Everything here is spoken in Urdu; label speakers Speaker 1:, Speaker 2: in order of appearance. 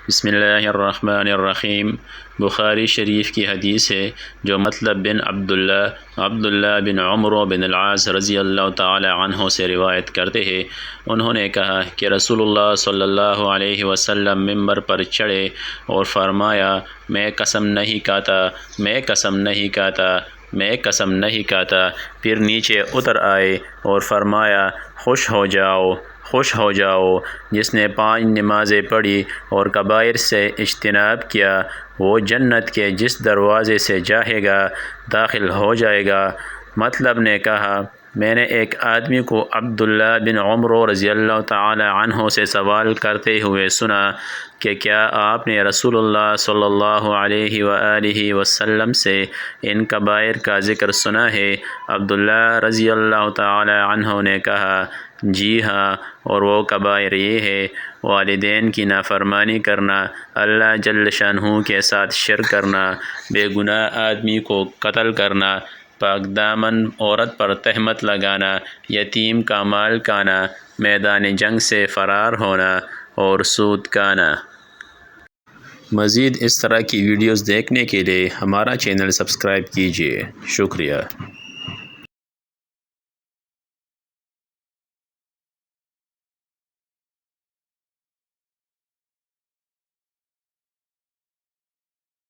Speaker 1: بسم اللہ الرحمن الرحیم۔ بخاری شریف کی حدیث ہے جو مطلب بن عبداللہ بن عمر بن العاص رضی اللہ تعالی عنہ سے روایت کرتے ہیں۔ انہوں نے کہا کہ رسول اللہ صلی اللہ علیہ وسلم ممبر پر چڑھے اور فرمایا، میں قسم نہیں کھاتا۔ پھر نیچے اتر آئے اور فرمایا، خوش ہو جاؤ، جس نے 5 نمازیں پڑھی اور کبائر سے اجتناب کیا، وہ جنت کے جس دروازے سے چاہے گا داخل ہو جائے گا۔ مطلب نے کہا، میں نے ایک آدمی کو عبداللہ بن عمر رضی اللہ تعالی عنہ سے سوال کرتے ہوئے سنا کہ کیا آپ نے رسول اللہ صلی اللہ علیہ وآلہ وسلم سے ان کبائر کا ذکر سنا ہے؟ عبداللہ رضی اللہ تعالی عنہ نے کہا، جی ہاں، اور وہ کبائر یہ ہے: والدین کی نافرمانی کرنا، اللہ جل شانہ کے ساتھ شرک کرنا، بے گناہ آدمی کو قتل کرنا، پاک دامن عورت پر تہمت لگانا، یتیم کا مال کھانا، میدان جنگ سے فرار ہونا اور سود کھانا۔ مزید اس طرح کی ویڈیوز دیکھنے کے لیے ہمارا چینل سبسکرائب کیجیے۔ شکریہ۔